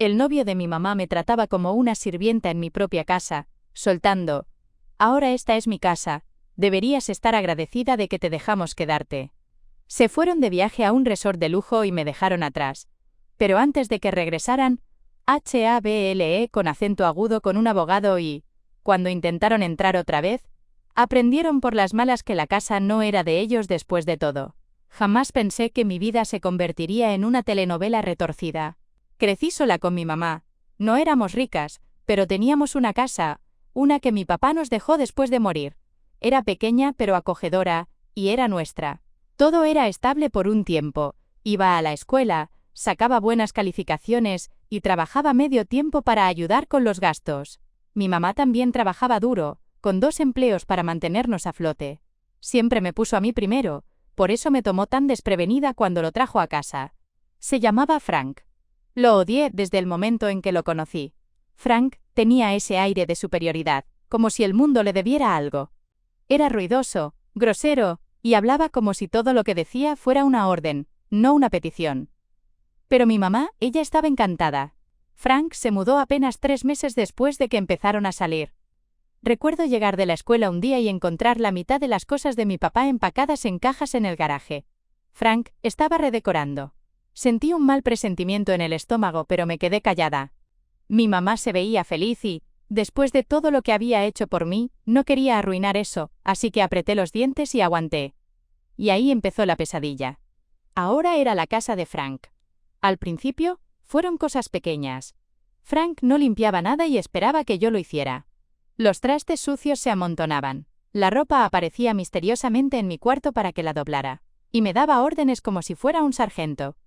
El novio de mi mamá me trataba como una sirvienta en mi propia casa, soltando: «Ahora esta es mi casa, deberías estar agradecida de que te dejamos quedarte». Se fueron de viaje a un resort de lujo y me dejaron atrás. Pero antes de que regresaran, hable con acento agudo con un abogado y, cuando intentaron entrar otra vez, aprendieron por las malas que la casa no era de ellos después de todo. Jamás pensé que mi vida se convertiría en una telenovela retorcida. Crecí sola con mi mamá. No éramos ricas, pero teníamos una casa, una que mi papá nos dejó después de morir. Era pequeña pero acogedora, y era nuestra. Todo era estable por un tiempo. Iba a la escuela, sacaba buenas calificaciones y trabajaba medio tiempo para ayudar con los gastos. Mi mamá también trabajaba duro, con 2 empleos para mantenernos a flote. Siempre me puso a mí primero, por eso me tomó tan desprevenida cuando lo trajo a casa. Se llamaba Frank. Lo odié desde el momento en que lo conocí. Frank tenía ese aire de superioridad, como si el mundo le debiera algo. Era ruidoso, grosero, y hablaba como si todo lo que decía fuera una orden, no una petición. Pero mi mamá, ella estaba encantada. Frank se mudó apenas 3 meses después de que empezaron a salir. Recuerdo llegar de la escuela un día y encontrar la mitad de las cosas de mi papá empacadas en cajas en el garaje. Frank estaba redecorando. Sentí un mal presentimiento en el estómago, pero me quedé callada. Mi mamá se veía feliz y, después de todo lo que había hecho por mí, no quería arruinar eso, así que apreté los dientes y aguanté. Y ahí empezó la pesadilla. Ahora era la casa de Frank. Al principio, fueron cosas pequeñas. Frank no limpiaba nada y esperaba que yo lo hiciera. Los trastes sucios se amontonaban. La ropa aparecía misteriosamente en mi cuarto para que la doblara. Y me daba órdenes como si fuera un sargento.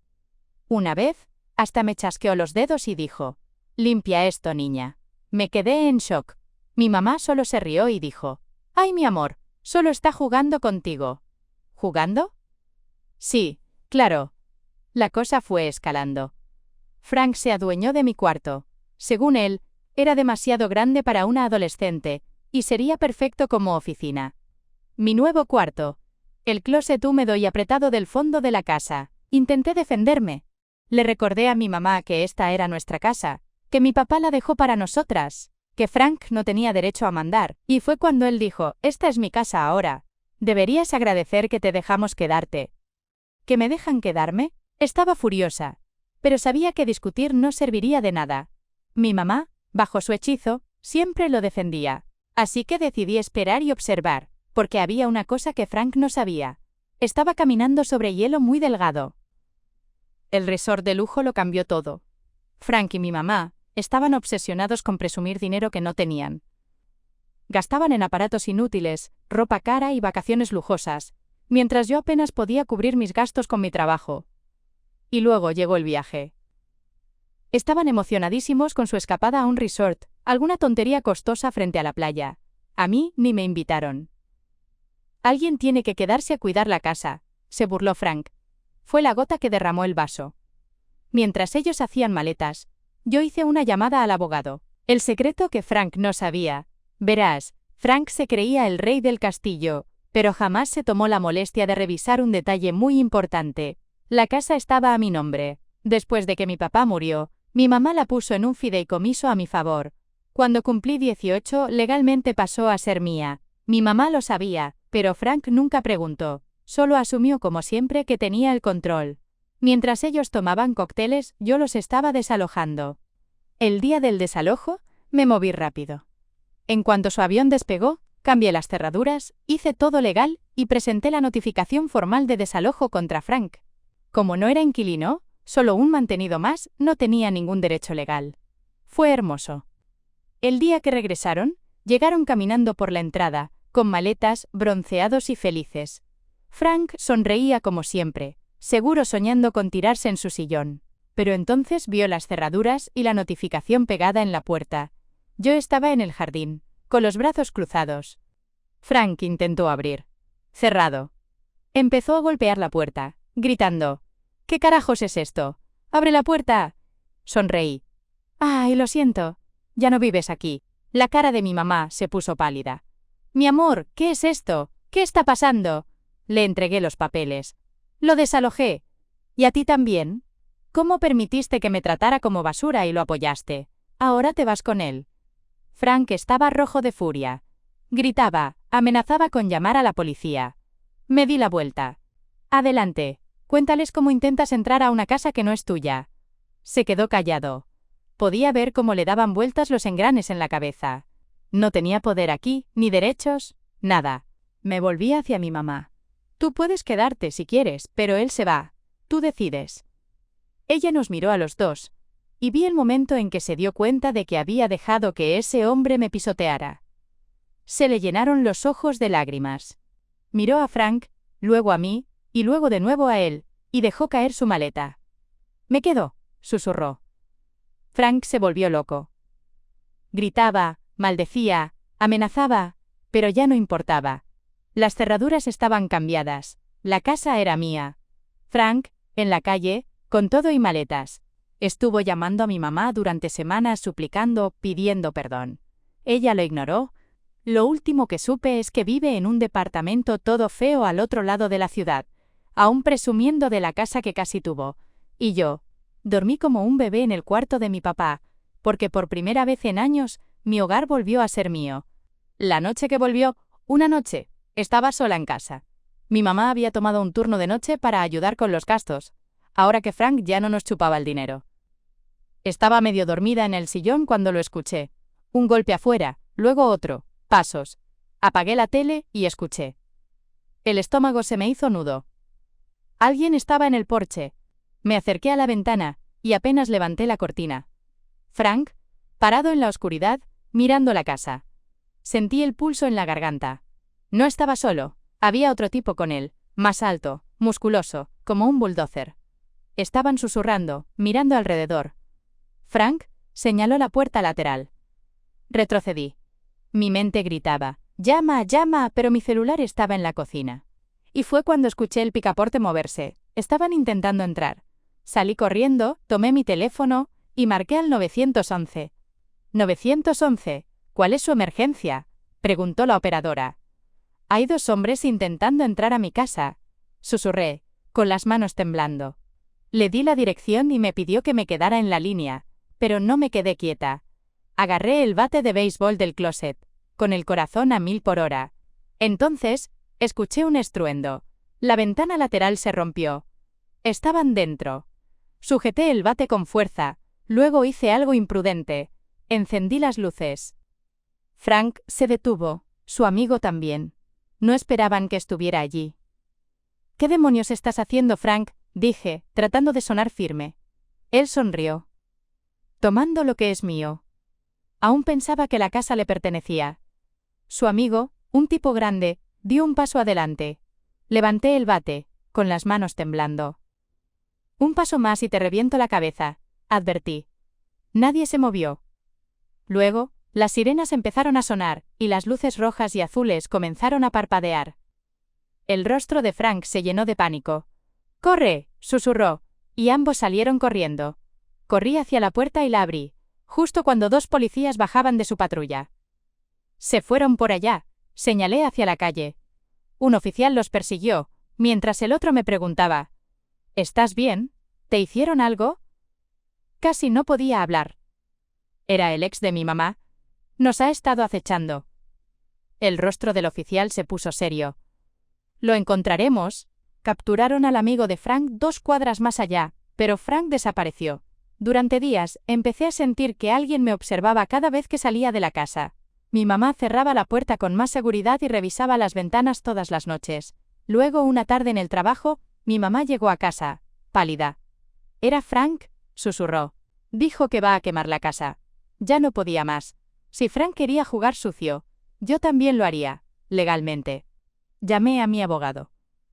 Una vez, hasta me chasqueó los dedos y dijo: «Limpia esto, niña». Me quedé en shock. Mi mamá solo se rió y dijo: «Ay, mi amor, solo está jugando contigo». ¿Jugando? Sí, claro. La cosa fue escalando. Frank se adueñó de mi cuarto. Según él, era demasiado grande para una adolescente, y sería perfecto como oficina. Mi nuevo cuarto. El closet húmedo y apretado del fondo de la casa. Intenté defenderme. Le recordé a mi mamá que esta era nuestra casa, que mi papá la dejó para nosotras, que Frank no tenía derecho a mandar, y fue cuando él dijo: «Esta es mi casa ahora. Deberías agradecer que te dejamos quedarte». ¿Que me dejan quedarme? Estaba furiosa, pero sabía que discutir no serviría de nada. Mi mamá, bajo su hechizo, siempre lo defendía. Así que decidí esperar y observar, porque había una cosa que Frank no sabía. Estaba caminando sobre hielo muy delgado. El resort de lujo lo cambió todo. Frank y mi mamá estaban obsesionados con presumir dinero que no tenían. Gastaban en aparatos inútiles, ropa cara y vacaciones lujosas, mientras yo apenas podía cubrir mis gastos con mi trabajo. Y luego llegó el viaje. Estaban emocionadísimos con su escapada a un resort, alguna tontería costosa frente a la playa. A mí ni me invitaron. «Alguien tiene que quedarse a cuidar la casa», se burló Frank. Fue la gota que derramó el vaso. Mientras ellos hacían maletas, yo hice una llamada al abogado. El secreto que Frank no sabía. Verás, Frank se creía el rey del castillo, pero jamás se tomó la molestia de revisar un detalle muy importante. La casa estaba a mi nombre. Después de que mi papá murió, mi mamá la puso en un fideicomiso a mi favor. Cuando cumplí 18, legalmente pasó a ser mía. Mi mamá lo sabía, pero Frank nunca preguntó. Solo asumió como siempre que tenía el control. Mientras ellos tomaban cócteles, yo los estaba desalojando. El día del desalojo, me moví rápido. En cuanto su avión despegó, cambié las cerraduras, hice todo legal y presenté la notificación formal de desalojo contra Frank. Como no era inquilino, solo un mantenido más, no tenía ningún derecho legal. Fue hermoso. El día que regresaron, llegaron caminando por la entrada, con maletas, bronceados y felices. Frank sonreía como siempre, seguro soñando con tirarse en su sillón. Pero entonces vio las cerraduras y la notificación pegada en la puerta. Yo estaba en el jardín, con los brazos cruzados. Frank intentó abrir. Cerrado. Empezó a golpear la puerta, gritando: «¿Qué carajos es esto? ¡Abre la puerta!». Sonreí. «Ay, lo siento. Ya no vives aquí». La cara de mi mamá se puso pálida. «Mi amor, ¿qué es esto? ¿Qué está pasando?». Le entregué los papeles. «Lo desalojé». «¿Y a ti también?». ¿Cómo permitiste que me tratara como basura y lo apoyaste? Ahora te vas con él. Frank estaba rojo de furia. Gritaba, amenazaba con llamar a la policía. Me di la vuelta. Adelante, cuéntales cómo intentas entrar a una casa que no es tuya. Se quedó callado. Podía ver cómo le daban vueltas los engranes en la cabeza. No tenía poder aquí, ni derechos, nada. Me volví hacia mi mamá. Tú puedes quedarte si quieres, pero él se va. Tú decides. Ella nos miró a los dos, y vi el momento en que se dio cuenta de que había dejado que ese hombre me pisoteara. Se le llenaron los ojos de lágrimas. Miró a Frank, luego a mí, y luego de nuevo a él, y dejó caer su maleta. «Me quedo», susurró. Frank se volvió loco. Gritaba, maldecía, amenazaba, pero ya no importaba. Las cerraduras estaban cambiadas, la casa era mía. Frank, en la calle, con todo y maletas. Estuvo llamando a mi mamá durante semanas suplicando, pidiendo perdón. Ella lo ignoró. Lo último que supe es que vive en un departamento todo feo al otro lado de la ciudad, aún presumiendo de la casa que casi tuvo. Y yo, dormí como un bebé en el cuarto de mi papá, porque por primera vez en años, mi hogar volvió a ser mío. La noche que volvió, una noche, estaba sola en casa. Mi mamá había tomado un turno de noche para ayudar con los gastos, ahora que Frank ya no nos chupaba el dinero. Estaba medio dormida en el sillón cuando lo escuché. Un golpe afuera, luego otro, pasos. Apagué la tele y escuché. El estómago se me hizo nudo. Alguien estaba en el porche. Me acerqué a la ventana, y apenas levanté la cortina. Frank, parado en la oscuridad, mirando la casa. Sentí el pulso en la garganta. No estaba solo, había otro tipo con él, más alto, musculoso, como un bulldozer. Estaban susurrando, mirando alrededor. Frank señaló la puerta lateral. Retrocedí. Mi mente gritaba, «Llama, llama», pero mi celular estaba en la cocina. Y fue cuando escuché el picaporte moverse. Estaban intentando entrar. Salí corriendo, tomé mi teléfono y marqué al 911. «911, ¿cuál es su emergencia?», preguntó la operadora. «Hay 2 hombres intentando entrar a mi casa», susurré, con las manos temblando. Le di la dirección y me pidió que me quedara en la línea, pero no me quedé quieta. Agarré el bate de béisbol del closet, con el corazón a 1000 por hora. Entonces, escuché un estruendo. La ventana lateral se rompió. Estaban dentro. Sujeté el bate con fuerza, luego hice algo imprudente. Encendí las luces. Frank se detuvo, su amigo también. No esperaban que estuviera allí. «¿Qué demonios estás haciendo, Frank?», dije, tratando de sonar firme. Él sonrió. «Tomando lo que es mío». Aún pensaba que la casa le pertenecía. Su amigo, un tipo grande, dio un paso adelante. Levanté el bate, con las manos temblando. «Un paso más y te reviento la cabeza», advertí. Nadie se movió. Luego, las sirenas empezaron a sonar, y las luces rojas y azules comenzaron a parpadear. El rostro de Frank se llenó de pánico. «¡Corre!», susurró, y ambos salieron corriendo. Corrí hacia la puerta y la abrí, justo cuando 2 policías bajaban de su patrulla. «Se fueron por allá», señalé hacia la calle. Un oficial los persiguió, mientras el otro me preguntaba, «¿Estás bien? ¿Te hicieron algo?». Casi no podía hablar. Era el ex de mi mamá. Nos ha estado acechando. El rostro del oficial se puso serio. «Lo encontraremos». Capturaron al amigo de Frank 2 cuadras más allá, pero Frank desapareció. Durante días, empecé a sentir que alguien me observaba cada vez que salía de la casa. Mi mamá cerraba la puerta con más seguridad y revisaba las ventanas todas las noches. Luego, una tarde en el trabajo, mi mamá llegó a casa, pálida. «¿Era Frank?», susurró. Dijo que va a quemar la casa. Ya no podía más. Si Frank quería jugar sucio, yo también lo haría, legalmente. Llamé a mi abogado.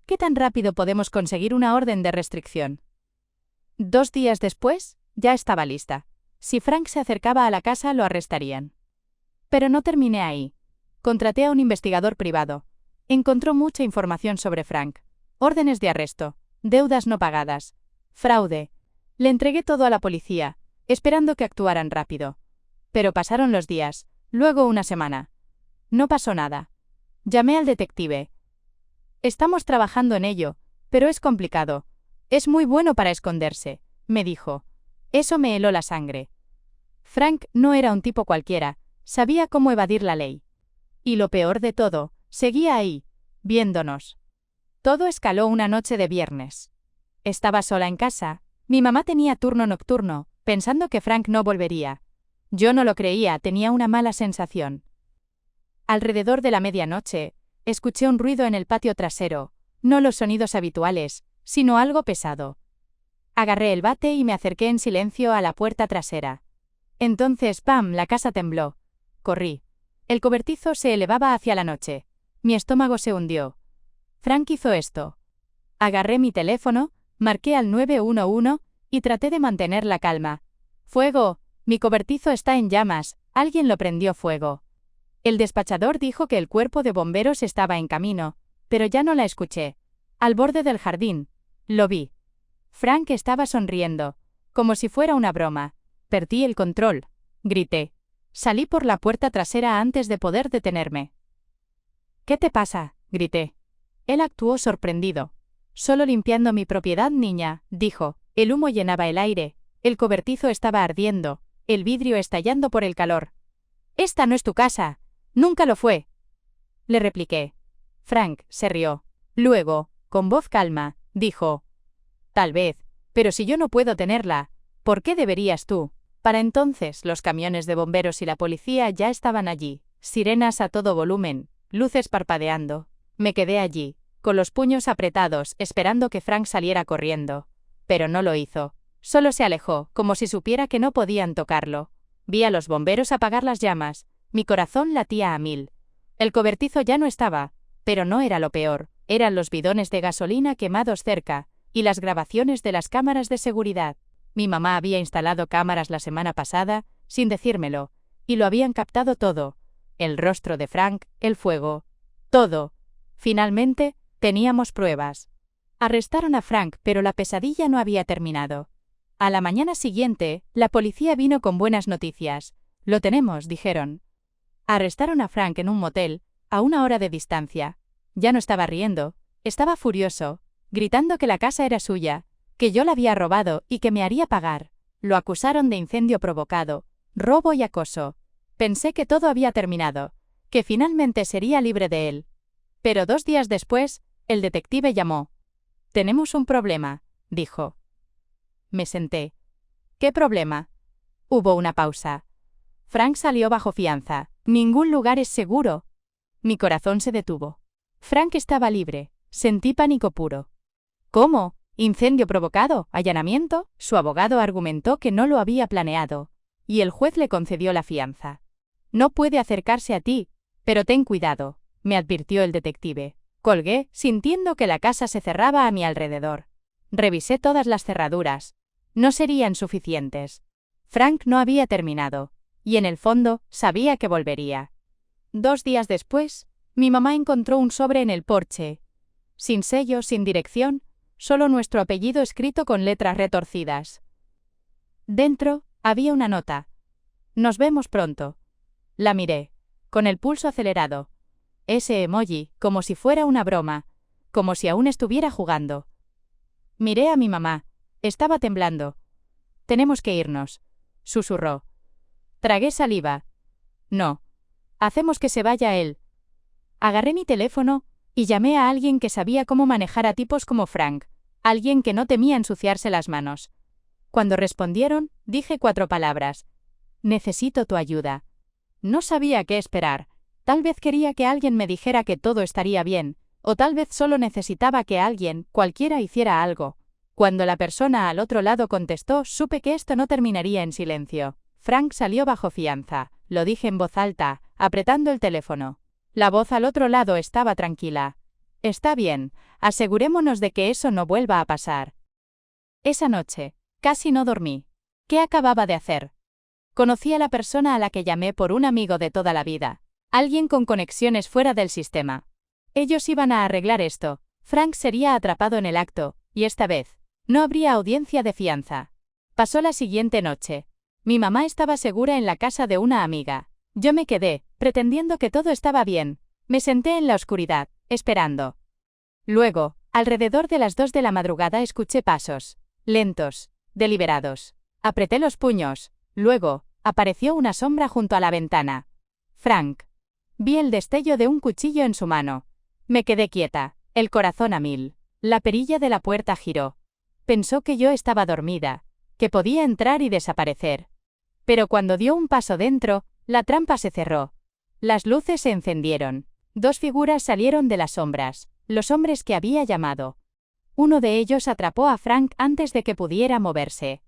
«¿Qué tan rápido podemos conseguir una orden de restricción?». 2 días después, ya estaba lista. Si Frank se acercaba a la casa, lo arrestarían. Pero no terminé ahí. Contraté a un investigador privado. Encontró mucha información sobre Frank. Órdenes de arresto, deudas no pagadas, fraude. Le entregué todo a la policía, esperando que actuaran rápido. Pero pasaron los días, luego una semana. No pasó nada. Llamé al detective. «Estamos trabajando en ello, pero es complicado. Es muy bueno para esconderse», me dijo. Eso me heló la sangre. Frank no era un tipo cualquiera, sabía cómo evadir la ley. Y lo peor de todo, seguía ahí, viéndonos. Todo escaló una noche de viernes. Estaba sola en casa, mi mamá tenía turno nocturno, pensando que Frank no volvería. Yo no lo creía, tenía una mala sensación. Alrededor de la medianoche, escuché un ruido en el patio trasero, no los sonidos habituales, sino algo pesado. Agarré el bate y me acerqué en silencio a la puerta trasera. Entonces, ¡pam!, la casa tembló. Corrí. El cobertizo se elevaba hacia la noche. Mi estómago se hundió. Frank hizo esto. Agarré mi teléfono, marqué al 911 y traté de mantener la calma. ¡Fuego! Mi cobertizo está en llamas, alguien lo prendió fuego. El despachador dijo que el cuerpo de bomberos estaba en camino, pero ya no la escuché. Al borde del jardín. Lo vi. Frank estaba sonriendo, como si fuera una broma. Perdí el control. Grité. Salí por la puerta trasera antes de poder detenerme. ¿Qué te pasa?, grité. Él actuó sorprendido. Solo limpiando mi propiedad, niña, dijo. El humo llenaba el aire, el cobertizo estaba ardiendo, el vidrio estallando por el calor. Esta no es tu casa. Nunca lo fue. Le repliqué. Frank se rió. Luego, con voz calma, dijo. Tal vez, pero si yo no puedo tenerla, ¿por qué deberías tú? Para entonces los camiones de bomberos y la policía ya estaban allí, sirenas a todo volumen, luces parpadeando. Me quedé allí, con los puños apretados, esperando que Frank saliera corriendo. Pero no lo hizo. Solo se alejó, como si supiera que no podían tocarlo. Vi a los bomberos apagar las llamas. Mi corazón latía a 1000. El cobertizo ya no estaba, pero no era lo peor. Eran los bidones de gasolina quemados cerca, y las grabaciones de las cámaras de seguridad. Mi mamá había instalado cámaras la semana pasada, sin decírmelo, y lo habían captado todo. El rostro de Frank, el fuego. Todo. Finalmente, teníamos pruebas. Arrestaron a Frank, pero la pesadilla no había terminado. A la mañana siguiente, la policía vino con buenas noticias. Lo tenemos, dijeron. Arrestaron a Frank en un motel, a 1 hora de distancia. Ya no estaba riendo, estaba furioso, gritando que la casa era suya, que yo la había robado y que me haría pagar. Lo acusaron de incendio provocado, robo y acoso. Pensé que todo había terminado, que finalmente sería libre de él. Pero 2 días después, el detective llamó. «Tenemos un problema», dijo. Me senté. «¿Qué problema?» Hubo una pausa. Frank salió bajo fianza. «Ningún lugar es seguro». Mi corazón se detuvo. Frank estaba libre. Sentí pánico puro. «¿Cómo? ¿Incendio provocado? ¿Allanamiento?» Su abogado argumentó que no lo había planeado, y el juez le concedió la fianza. «No puede acercarse a ti, pero ten cuidado», me advirtió el detective. Colgué, sintiendo que la casa se cerraba a mi alrededor. Revisé todas las cerraduras. No serían suficientes. Frank no había terminado, y en el fondo, sabía que volvería. 2 días después, mi mamá encontró un sobre en el porche. Sin sello, sin dirección, solo nuestro apellido escrito con letras retorcidas. Dentro, había una nota. «Nos vemos pronto». La miré, con el pulso acelerado. Ese emoji, como si fuera una broma, como si aún estuviera jugando. Miré a mi mamá. Estaba temblando. «Tenemos que irnos», susurró. Tragué saliva. «No. Hacemos que se vaya él». Agarré mi teléfono y llamé a alguien que sabía cómo manejar a tipos como Frank, alguien que no temía ensuciarse las manos. Cuando respondieron, dije 4 palabras. «Necesito tu ayuda». No sabía qué esperar. Tal vez quería que alguien me dijera que todo estaría bien, o tal vez solo necesitaba que alguien, cualquiera, hiciera algo. Cuando la persona al otro lado contestó, supe que esto no terminaría en silencio. Frank salió bajo fianza, lo dije en voz alta, apretando el teléfono. La voz al otro lado estaba tranquila. «Está bien, asegurémonos de que eso no vuelva a pasar». Esa noche, casi no dormí. ¿Qué acababa de hacer? Conocí a la persona a la que llamé por un amigo de toda la vida. Alguien con conexiones fuera del sistema. Ellos iban a arreglar esto. Frank sería atrapado en el acto, y esta vez, no habría audiencia de fianza. Pasó la siguiente noche. Mi mamá estaba segura en la casa de una amiga. Yo me quedé, pretendiendo que todo estaba bien. Me senté en la oscuridad, esperando. Luego, alrededor de las 2 de la madrugada escuché pasos. Lentos. deliberados. Apreté los puños. Luego, apareció una sombra junto a la ventana. Frank. Vi el destello de un cuchillo en su mano. Me quedé quieta, el corazón a mil. La perilla de la puerta giró. Pensó que yo estaba dormida, que podía entrar y desaparecer. Pero cuando dio un paso dentro, la trampa se cerró. Las luces se encendieron. 2 figuras salieron de las sombras, los hombres que había llamado. Uno de ellos atrapó a Frank antes de que pudiera moverse.